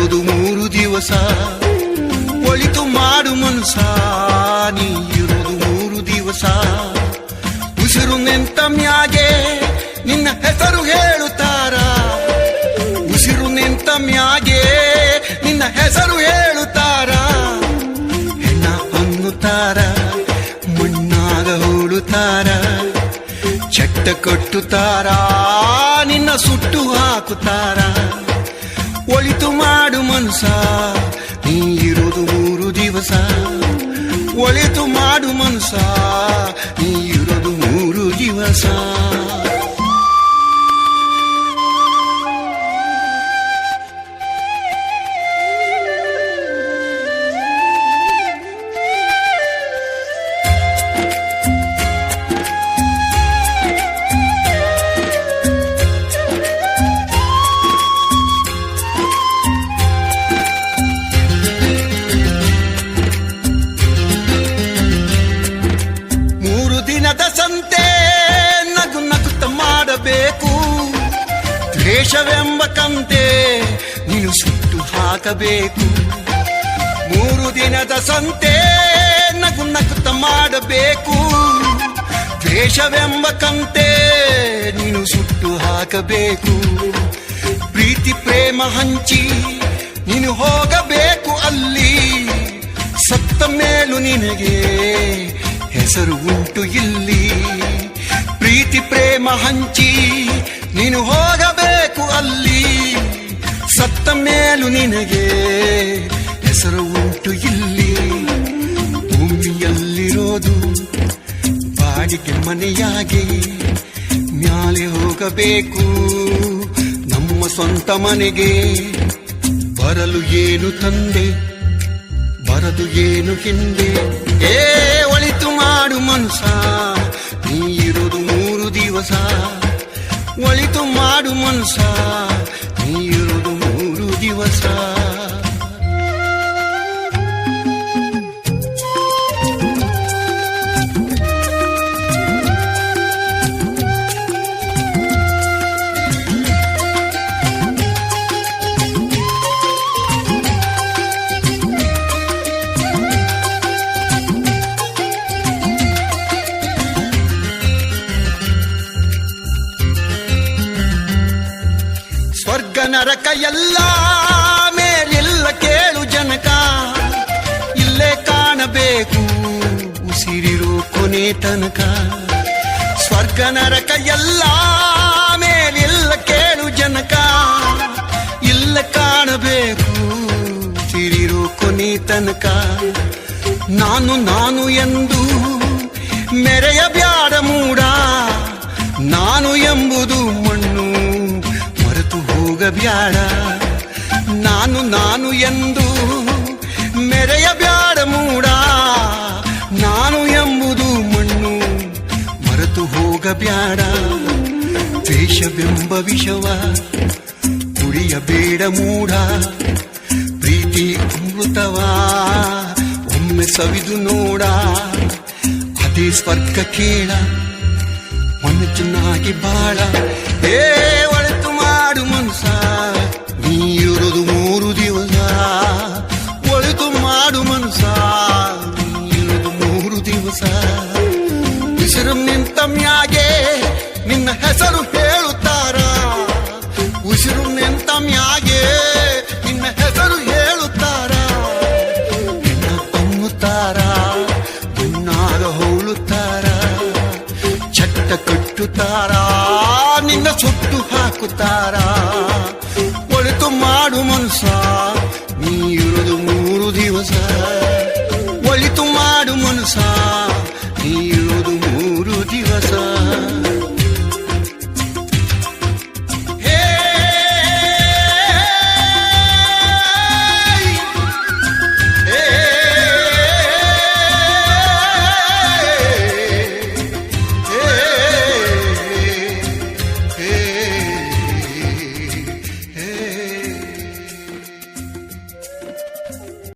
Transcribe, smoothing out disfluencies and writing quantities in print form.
ಇರೋದು 3 ದಿವಸ. ಒಳಿತು ಮಾಡು ಮನುಷ್ಯ, ನೀ ಇರೋದು 3 ದಿವಸ. ಉಸಿರು ನಿಂತ ಮ್ಯಾಗೆ ನಿನ್ನ ಹೆಸರು ಹೇಳುತ್ತಾರ, ಉಸಿರು ನಿಂತ ಮ್ಯಾಗೆ ನಿನ್ನ ಹೆಸರು ಹೇಳುತ್ತಾರ. ಹೆಣ್ಣ ಅನ್ನುತ್ತಾರ, ಮಣ್ಣಾಗ ಹೂಳುತ್ತಾರ, ಚಟ್ಟ ಕಟ್ಟುತ್ತಾರ, ನಿನ್ನ ಸುಟ್ಟು ಹಾಕುತ್ತಾರ. ಒಳಿತು ಮಾಡು ಮನುಷ್ಯ, ನೀ ಇರೋದು 3 ದಿವಸ. ಒಳಿತು ಮಾಡು ಮನುಷ್ಯ, ನೀ ಇರೋದು 3 ದಿವಸ. ಸಂತೆ ನಗು ನಗುತ್ತ ಮಾಡಬೇಕು, ದ್ವೇಷವೆಂಬ ಕಂತೆ ನೀನು ಸುಟ್ಟು ಹಾಕಬೇಕು. 3 ದಿನದ ಸಂತೆ ನಗು ನಗುತ್ತ ಮಾಡಬೇಕು, ದ್ವೇಷವೆಂಬ ಕಂತೆ ನೀನು ಸುಟ್ಟು ಹಾಕಬೇಕು. ಪ್ರೀತಿ ಪ್ರೇಮ ಹಂಚಿ ನೀನು ಹೋಗಬೇಕು ಅಲ್ಲಿ, ಸತ್ತ ಮೇಲೂ ನಿನಗೆ ಹೆಸರು ಉಂಟು ಇಲ್ಲಿ. ಪ್ರೀತಿ ಪ್ರೇಮ ಹಂಚಿ ನೀನು ಹೋಗಬೇಕು ಅಲ್ಲಿ, ಸತ್ತ ಮೇಲೂ ನಿನಗೆ ಹೆಸರು ಉಂಟು ಇಲ್ಲಿ. ಭೂಮಿಯಲ್ಲಿರೋದು ಬಾಡಿಗೆ ಮನೆಯಾಗಿ ಮ್ಯಾಲೆ ಹೋಗಬೇಕು ನಮ್ಮ ಸ್ವಂತ ಮನೆಗೆ. ಬರಲು ಏನು ತಂದೆ, ಬರದು ಏನು ಹಿಂದೆ. ಒಳಿತು ಮಾಡು ಮನುಷ್ಯ, ನೀ ಇರೋದು 3 ದಿವಸ. ಒಳಿತು ಮಾಡು ಮನುಷ್ಯ, ನೀ ಇರೋದು 3 ದಿವಸ. ಸ್ವರ್ಗ ನರಕ ಎಲ್ಲ ಮೇಲಿಲ್ಲ ಕೇಳು ಜನಕ, ಇಲ್ಲೇ ಕಾಣಬೇಕು ಉಸಿರಿರೋ ಕೊನೆ ತನಕ. ಸ್ವರ್ಗ ನರಕ ಎಲ್ಲ ಮೇಲಿಲ್ಲ ಕೇಳು ಜನಕ, ಇಲ್ಲ ಕಾಣಬೇಕು ಉಸಿರಿರೋ ಕೊನೆ ತನಕ. ನಾನು ನಾನು ಎಂದು ಮೆರೆಯಬ್ಯಾಡ ಮೂಡ, ನಾನು ಎಂಬುದು ಮಣ್ಣು ಮರೆತು ಹೋಗಬ್ಯಾಡ. ನಾನು ನಾನು ಎಂದು ಮೆರೆಯಬ್ಯಾಡ ಮೂಡ, ನಾನು ಎಂಬುದು ಮಣ್ಣು ಮರೆತು ಹೋಗಬ್ಯಾಡ. ದ್ವೇಷವೆಂಬ ವಿಷವ ಕುಡಿಯಬೇಡ ಮೂಡ, ಪ್ರೀತಿ ಅಮೃತವ ಒಮ್ಮೆ ಸವಿದು ನೋಡ. ಅದೇ ಸ್ವರ್ಗ ಕೇಳ, ಮನಸ್ಸಿನಾಗಿ ಬಾಳ. ಒಳಿತು ಮಾಡು ಮನುಷ್ಯ,